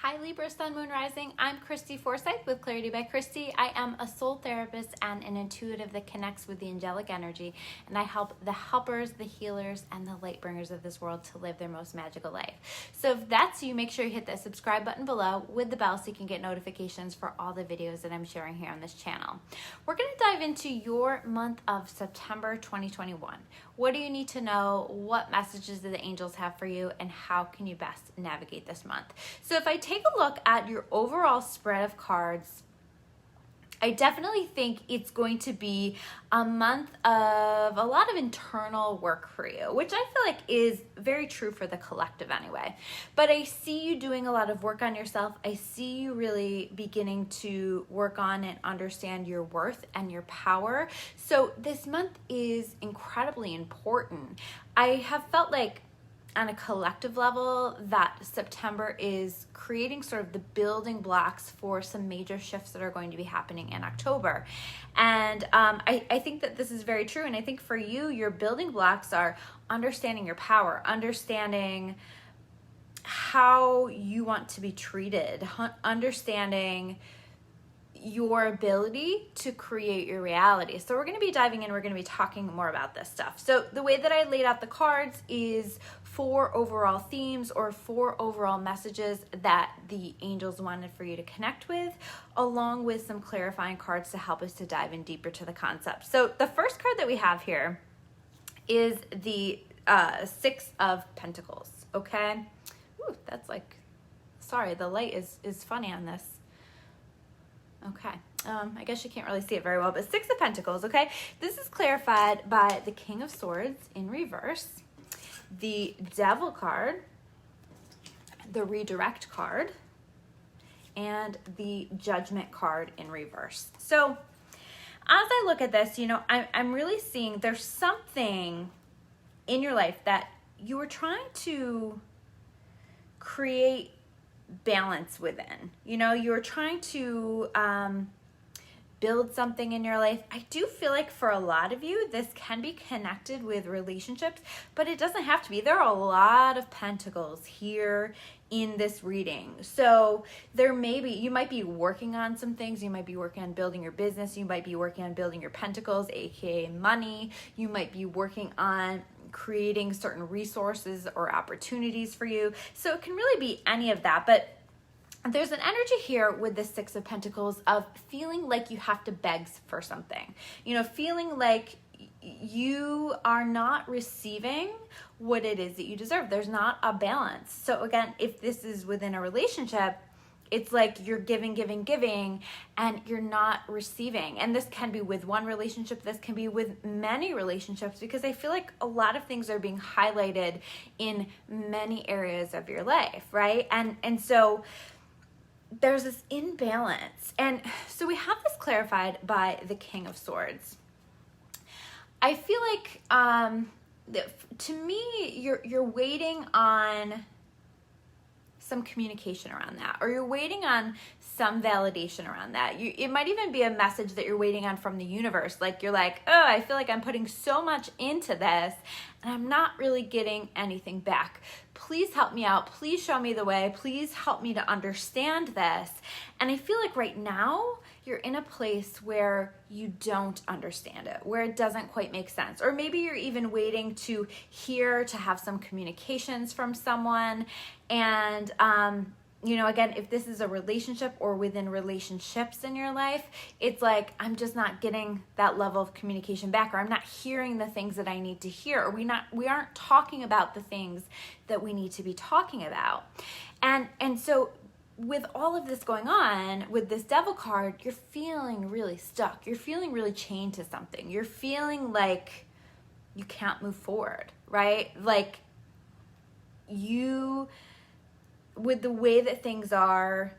Hi Libra, Sun, Moon, Rising. I'm Christy Forsyth with Clarity by Christy. I am a soul therapist and an intuitive that connects with the angelic energy, and I help the helpers, the healers, and the light bringers of this world to live their most magical life. So if that's you, make sure you hit that subscribe button below with the bell so you can get notifications for all the videos that I'm sharing here on this channel. We're going to dive into your month of September 2021. What do you need to know? What messages do the angels have for you? And how can you best navigate this month? So if I take a look at your overall spread of cards, I definitely think it's going to be a month of a lot of internal work for you, which I feel like is very true for the collective anyway. But I see you doing a lot of work on yourself. I see you really beginning to work on and understand your worth and your power. So this month is incredibly important. I have felt like on a collective level that September is creating sort of the building blocks for some major shifts that are going to be happening in October. And I think that this is very true. And I think for you, your building blocks are understanding your power, understanding how you want to be treated, understanding your ability to create your reality. So we're going to be diving in, we're going to be talking more about this stuff. So the way that I laid out the cards is 4 overall themes or 4 overall messages that the angels wanted for you to connect with, along with some clarifying cards to help us to dive in deeper to the concept. So the first card that we have here is the 6 of Pentacles, okay? Ooh, that's like, sorry, the light is funny on this. Okay, I guess you can't really see it very well, but 6 of Pentacles, okay? This is clarified by the King of Swords in reverse, the Devil card, the Redirect card, and the Judgment card in reverse. So as I look at this, you know, I'm really seeing there's something in your life that you were trying to create balance within. You know, you're trying to build something in your life. I do feel like for a lot of you, this can be connected with relationships, but it doesn't have to be. There are a lot of pentacles here in this reading. So there may be, you might be working on some things. You might be working on building your business. You might be working on building your pentacles, aka money. You might be working on creating certain resources or opportunities for you. So it can really be any of that, but there's an energy here with the 6 of Pentacles of feeling like you have to beg for something, you know, feeling like you are not receiving what it is that you deserve. There's not a balance. So again, if this is within a relationship, it's like you're giving, and you're not receiving. And this can be with one relationship. This can be with many relationships, because I feel like a lot of things are being highlighted in many areas of your life, right? And so there's this imbalance. And so we have this clarified by the King of Swords. I feel like, to me, you're waiting on some communication around that, or you're waiting on some validation around that. It might even be a message that you're waiting on from the universe. Like you're like, oh, I feel like I'm putting so much into this and I'm not really getting anything back. Please help me out. Please show me the way. Please help me to understand this. And I feel like right now you're in a place where you don't understand it, where it doesn't quite make sense. Or maybe you're even waiting to have some communications from someone. And, you know, again, if this is a relationship or within relationships in your life, it's like, I'm just not getting that level of communication back, or I'm not hearing the things that I need to hear, or we aren't talking about the things that we need to be talking about. And so with all of this going on, with this Devil card, you're feeling really stuck. You're feeling really chained to something. You're feeling like you can't move forward, right? Like you, with the way that things are,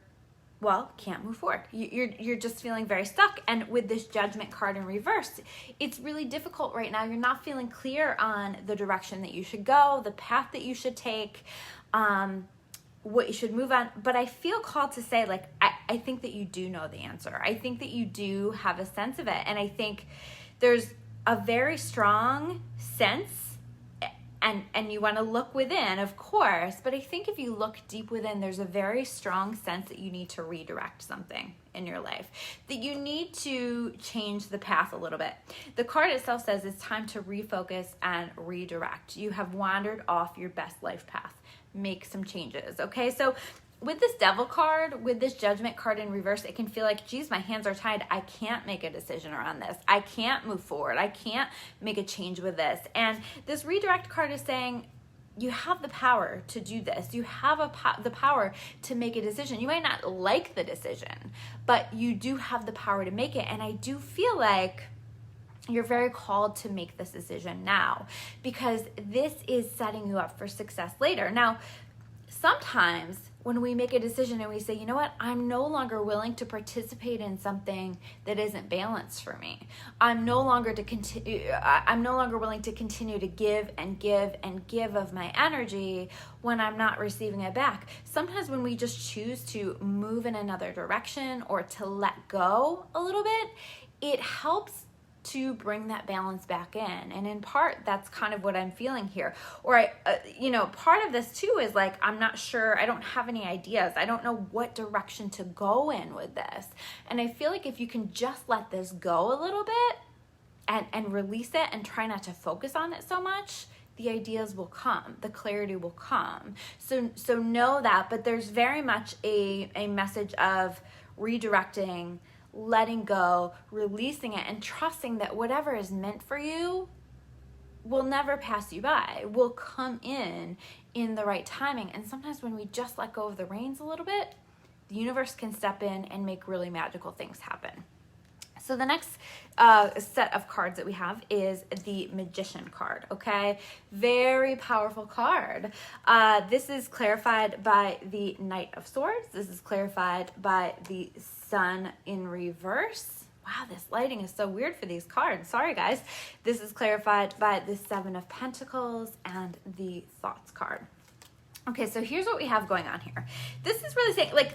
well, can't move forward. You're just feeling very stuck. And with this Judgment card in reverse, it's really difficult right now. You're not feeling clear on the direction that you should go, the path that you should take, what you should move on. But I feel called to say, like, I think that you do know the answer. I think that you do have a sense of it. And I think there's a very strong sense And you want to look within, of course, but I think if you look deep within, there's a very strong sense that you need to redirect something in your life, that you need to change the path a little bit. The card itself says it's time to refocus and redirect. You have wandered off your best life path. Make some changes, okay? So with this Devil card, with this Judgment card in reverse, it can feel like, geez, my hands are tied. I can't make a decision around this. I can't move forward. I can't make a change with this. And this Redirect card is saying, you have the power to do this. You have the power to make a decision. You might not like the decision, but you do have the power to make it. And I do feel like you're very called to make this decision now, because this is setting you up for success later. Now, sometimes when we make a decision and we say, you know what, I'm no longer willing to participate in something that isn't balanced for me. I'm no longer willing to continue to give and give and give of my energy when I'm not receiving it back. Sometimes when we just choose to move in another direction or to let go a little bit, it helps to bring that balance back in. And in part, that's kind of what I'm feeling here. Or part of this too is like, I'm not sure, I don't have any ideas. I don't know what direction to go in with this. And I feel like if you can just let this go a little bit and release it and try not to focus on it so much, the ideas will come, the clarity will come. So know that, but there's very much a message of redirecting, letting go, releasing it, and trusting that whatever is meant for you will never pass you by, will come in the right timing. And sometimes when we just let go of the reins a little bit, the universe can step in and make really magical things happen. So the next set of cards that we have is the Magician card, okay? Very powerful card. This is clarified by the Knight of Swords. This is clarified by the Sun in reverse. Wow, this lighting is so weird for these cards. Sorry, guys. This is clarified by the Seven of Pentacles and the Thoughts card. Okay, so here's what we have going on here. This is really saying, like,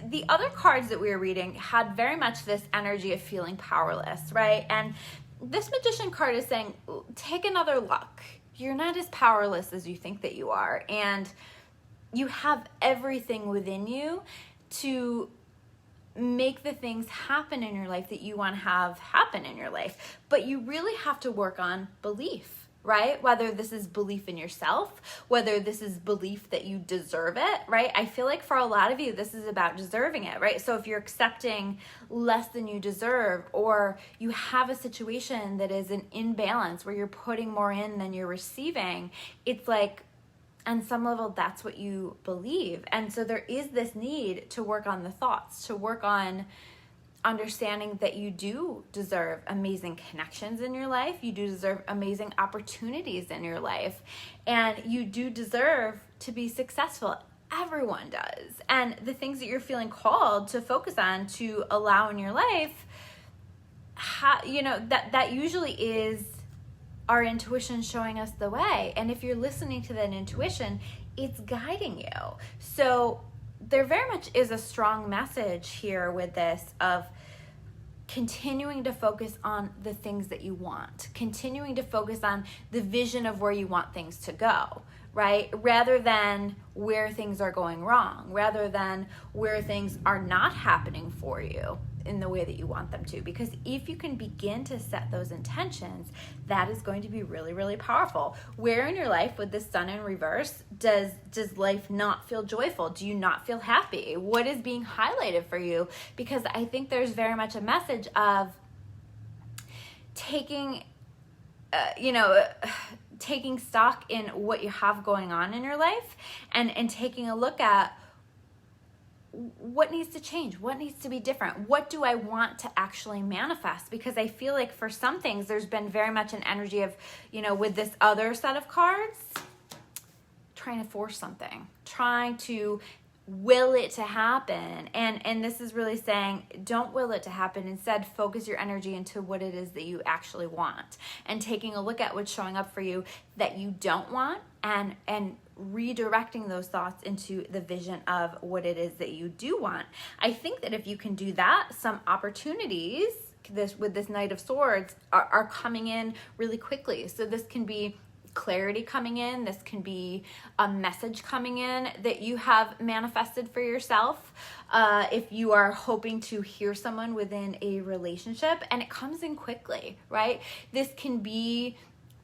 the other cards that we were reading had very much this energy of feeling powerless, right? And this Magician card is saying, take another look. You're not as powerless as you think that you are. And you have everything within you to make the things happen in your life that you want to have happen in your life. But you really have to work on belief. Right? Whether this is belief in yourself, whether this is belief that you deserve it, right? I feel like for a lot of you, this is about deserving it, right? So if you're accepting less than you deserve, or you have a situation that is an imbalance where you're putting more in than you're receiving, it's like, on some level, that's what you believe. And so there is this need to work on the thoughts, to work on understanding that you do deserve amazing connections in your life. You do deserve amazing opportunities in your life. And you do deserve to be successful. Everyone does. And the things that you're feeling called to focus on, to allow in your life, that usually is our intuition showing us the way. And if you're listening to that intuition, it's guiding you. So there very much is a strong message here with this of continuing to focus on the things that you want, continuing to focus on the vision of where you want things to go, right? Rather than where things are going wrong, rather than where things are not happening for you in the way that you want them to. Because if you can begin to set those intentions, that is going to be really, really powerful. Where in your life with the Sun in reverse does life not feel joyful? Do you not feel happy? What is being highlighted for you? Because I think there's very much a message of taking stock in what you have going on in your life, and taking a look at what needs to change, what needs to be different, what do I want to actually manifest? Because I feel like for some things, there's been very much an energy of, with this other set of cards, trying to force something, trying to will it to happen. And this is really saying, don't will it to happen. Instead, focus your energy into what it is that you actually want, and taking a look at what's showing up for you that you don't want, and redirecting those thoughts into the vision of what it is that you do want. I think that if you can do that, some opportunities with this Knight of Swords are coming in really quickly. So this can be clarity coming in. This can be a message coming in that you have manifested for yourself. If you are hoping to hear someone within a relationship, and it comes in quickly, right? This can be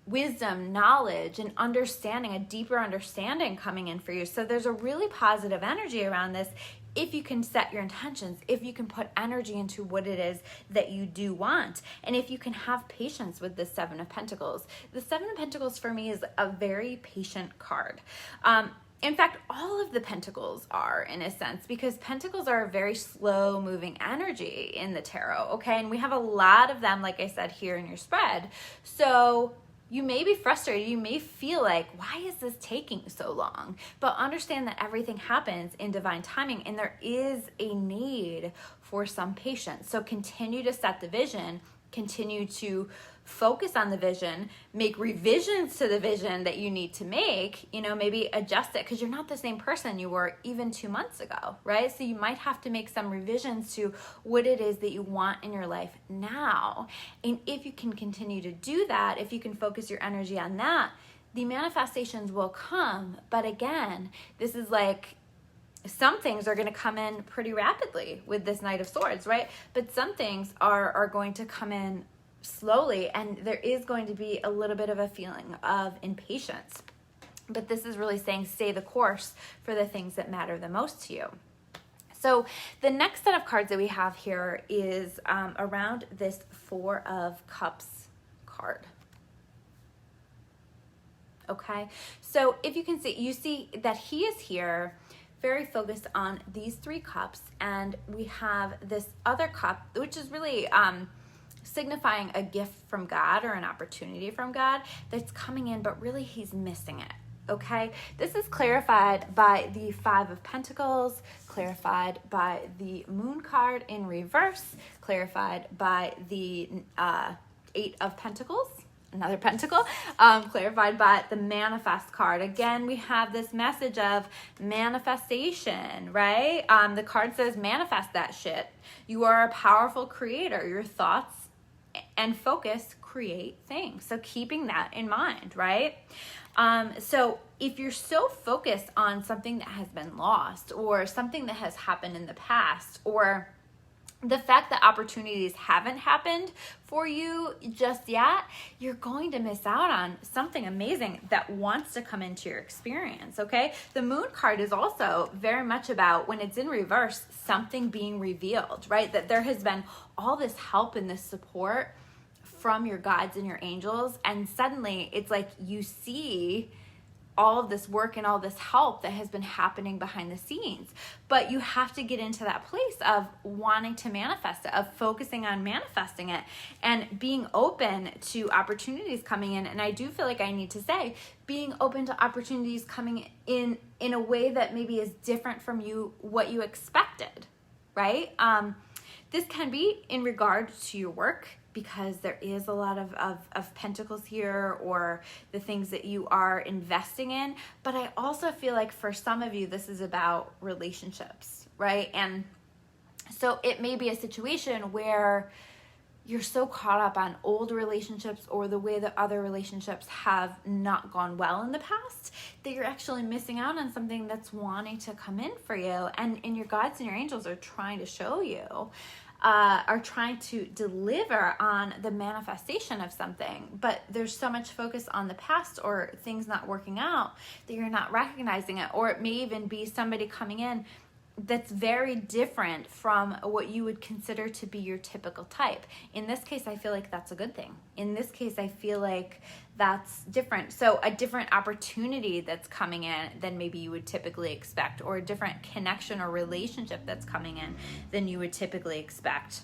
wisdom, knowledge, and understanding, a deeper understanding coming in for you. So there's a really positive energy around this if you can set your intentions, if you can put energy into what it is that you do want, and if you can have patience with the Seven of Pentacles. The Seven of Pentacles for me is a very patient card. In fact, all of the pentacles are, in a sense, because pentacles are a very slow moving energy in the tarot, okay? And we have a lot of them, like I said, here in your spread. So you may be frustrated. You may feel like, why is this taking so long? But understand that everything happens in divine timing, and there is a need for some patience. So continue to set the vision, continue to focus on the vision, make revisions to the vision that you need to make, maybe adjust it, because you're not the same person you were even 2 months ago, right? So you might have to make some revisions to what it is that you want in your life now. And if you can continue to do that, if you can focus your energy on that, the manifestations will come. But again, this is like, some things are going to come in pretty rapidly with this Knight of Swords, right? But some things are going to come in slowly, and there is going to be a little bit of a feeling of impatience. But this is really saying stay the course for the things that matter the most to you. So the next set of cards that we have here is around this Four of Cups card. Okay, so if you can see, you see that he is here very focused on these 3 cups, and we have this other cup, which is really signifying a gift from God or an opportunity from God that's coming in, but really he's missing it. Okay, this is clarified by the Five of Pentacles, clarified by the Moon card in reverse, clarified by the Eight of Pentacles, another pentacle, clarified by the Manifest card. Again, we have this message of manifestation, right? The card says manifest that shit. You are a powerful creator. Your thoughts and focus create things. So keeping that in mind, right? So if you're so focused on something that has been lost, or something that has happened in the past, or the fact that opportunities haven't happened for you just yet, you're going to miss out on something amazing that wants to come into your experience, okay? The Moon card is also very much about, when it's in reverse, something being revealed, right? That there has been all this help and this support from your guides and your angels, and suddenly it's like you see all of this work and all this help that has been happening behind the scenes. But you have to get into that place of wanting to manifest it, of focusing on manifesting it, and being open to opportunities coming in. And I do feel like I need to say, being open to opportunities coming in a way that maybe is different from what you expected, right? This can be in regard to your work, because there is a lot of pentacles here, or the things that you are investing in. But I also feel like for some of you, this is about relationships, right? And so it may be a situation where you're so caught up on old relationships, or the way that other relationships have not gone well in the past, that you're actually missing out on something that's wanting to come in for you. And your guides and your angels are trying to show you, are trying to deliver on the manifestation of something, but there's so much focus on the past or things not working out that you're not recognizing it. Or it may even be somebody coming in that's very different from what you would consider to be your typical type. In this case, I feel like that's a good thing. In this case, I feel like that's different. So a different opportunity that's coming in than maybe you would typically expect, or a different connection or relationship that's coming in than you would typically expect.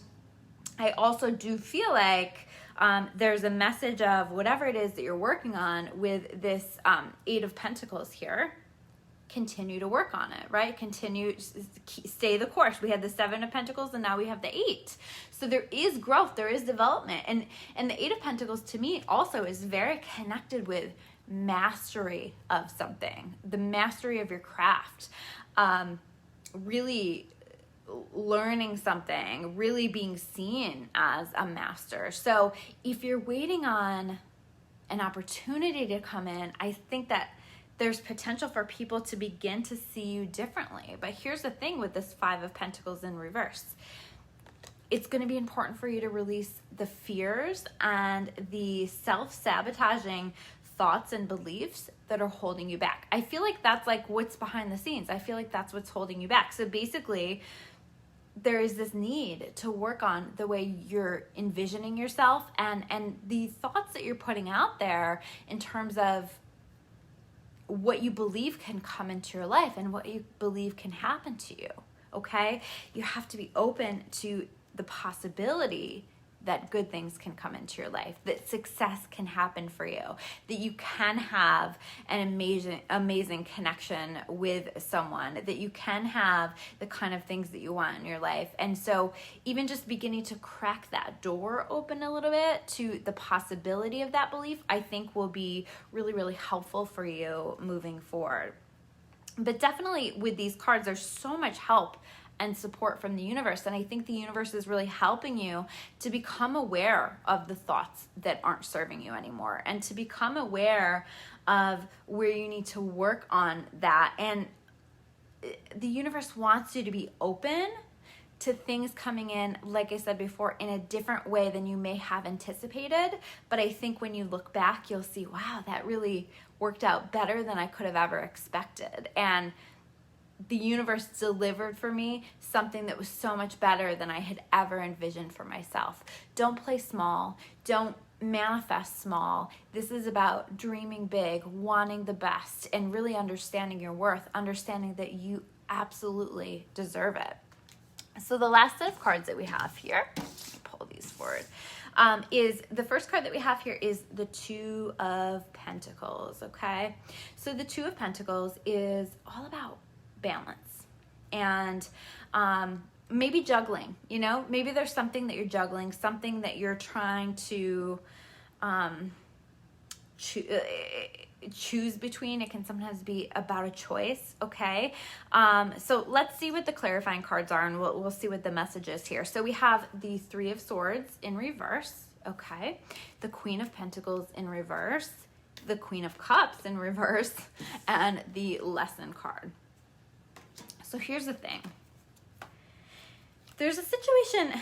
I also do feel like there's a message of whatever it is that you're working on with this Eight of Pentacles here. Continue to work on it, right? Stay the course. We had the Seven of Pentacles, and now we have the Eight. So there is growth, there is development. And the Eight of Pentacles to me also is very connected with mastery of something, the mastery of your craft, really learning something, really being seen as a master. So if you're waiting on an opportunity to come in, I think that there's potential for people to begin to see you differently. But here's the thing with this Five of Pentacles in reverse. It's going to be important for you to release the fears and the self-sabotaging thoughts and beliefs that are holding you back. I feel like that's like what's behind the scenes. I feel like that's what's holding you back. So basically, there is this need to work on the way you're envisioning yourself and the thoughts that you're putting out there in terms of what you believe can come into your life and what you believe can happen to you, okay? You have to be open to the possibility that good things can come into your life, that success can happen for you, that you can have an amazing connection with someone, that you can have the kind of things that you want in your life. And so even just beginning to crack that door open a little bit to the possibility of that belief, I think will be really, really helpful for you moving forward. But definitely with these cards, there's so much help and support from the universe. And I think the universe is really helping you to become aware of the thoughts that aren't serving you anymore and to become aware of where you need to work on that. And the universe wants you to be open to things coming in, like I said before, in a different way than you may have anticipated. But I think when you look back, you'll see, wow, that really worked out better than I could have ever expected. And the universe delivered for me something that was so much better than I had ever envisioned for myself. Don't play small. Don't manifest small. This is about dreaming big, wanting the best, and really understanding your worth, understanding that you absolutely deserve it. So the last set of cards that we have here, pull these forward, is the first card that we have here is the Two of Pentacles, okay? So the Two of Pentacles is all about balance and maybe juggling, you know, maybe there's something that you're juggling, something that you're trying to choose between. It can sometimes be about a choice, okay? So let's see what the clarifying cards are, and we'll see what the message is here. So we have the Three of Swords in reverse, okay? The Queen of Pentacles in reverse, the Queen of Cups in reverse, and the Lesson card. So here's the thing. There's a situation,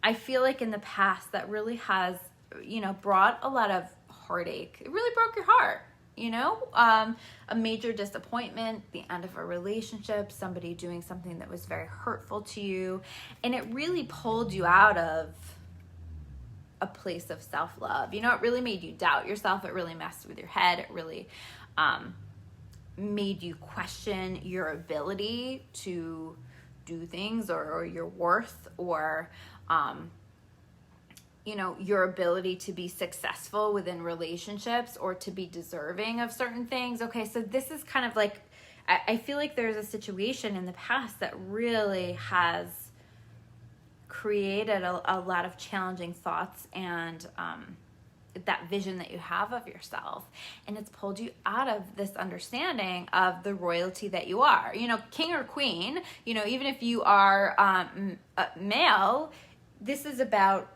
I feel like, in the past that really has, you know, brought a lot of heartache. It really broke your heart, you know? A major disappointment, the end of a relationship, somebody doing something that was very hurtful to you, and it really pulled you out of a place of self-love. You know, it really made you doubt yourself. It really messed with your head. It really made you question your ability to do things or your worth or, you know, your ability to be successful within relationships or to be deserving of certain things. Okay, so this is kind of like, I feel like there's a situation in the past that really has created a lot of challenging thoughts and that vision that you have of yourself, and it's pulled you out of this understanding of the royalty that you are. You know, king or queen, you know, even if you are male, this is about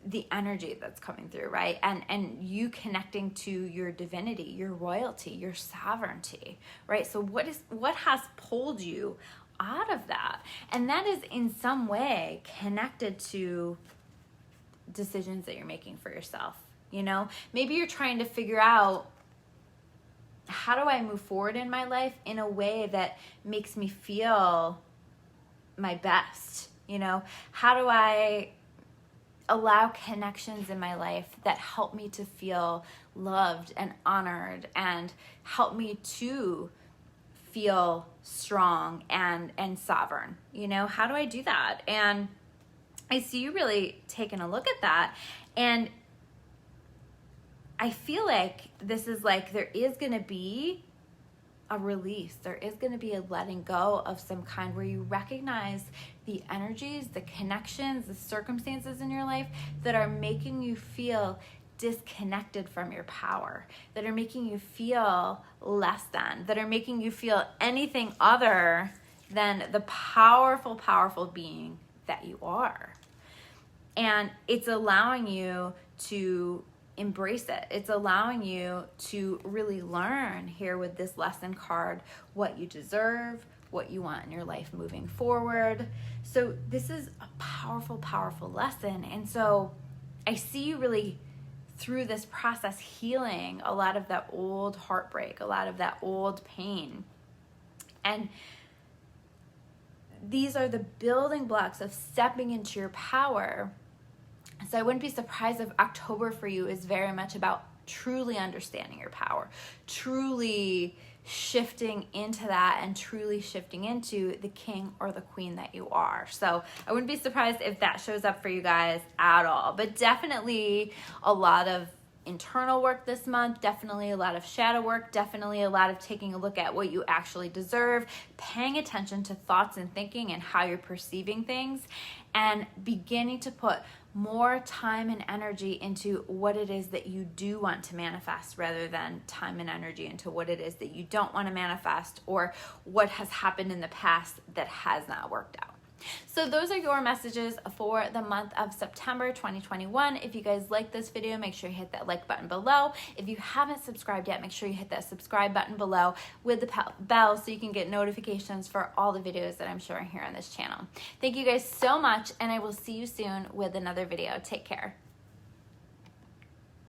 the energy that's coming through, right? And you connecting to your divinity, your royalty, your sovereignty, right? So what has pulled you out of that? And that is in some way connected to decisions that you're making for yourself. You know, maybe you're trying to figure out, how do I move forward in my life in a way that makes me feel my best? You know, how do I allow connections in my life that help me to feel loved and honored and help me to feel strong and sovereign? You know, how do I do that? And I see you really taking a look at that, and I feel like this is like, there is going to be a release. There is going to be a letting go of some kind where you recognize the energies, the connections, the circumstances in your life that are making you feel disconnected from your power, that are making you feel less than, that are making you feel anything other than the powerful, powerful being that you are. And it's allowing you to embrace it. It's allowing you to really learn here with this lesson card what you deserve, what you want in your life moving forward. So this is a powerful, powerful lesson. And so I see you really through this process healing a lot of that old heartbreak, a lot of that old pain. And these are the building blocks of stepping into your power. So I wouldn't be surprised if October for you is very much about truly understanding your power, truly shifting into that, and truly shifting into the king or the queen that you are. So I wouldn't be surprised if that shows up for you guys at all, but definitely a lot of internal work this month, definitely a lot of shadow work, definitely a lot of taking a look at what you actually deserve, paying attention to thoughts and thinking and how you're perceiving things, and beginning to put more time and energy into what it is that you do want to manifest rather than time and energy into what it is that you don't want to manifest or what has happened in the past that has not worked out. So those are your messages for the month of September 2021. If you guys like this video, make sure you hit that like button below. If you haven't subscribed yet, make sure you hit that subscribe button below with the bell so you can get notifications for all the videos that I'm sharing here on this channel. Thank you guys so much, and I will see you soon with another video. Take care.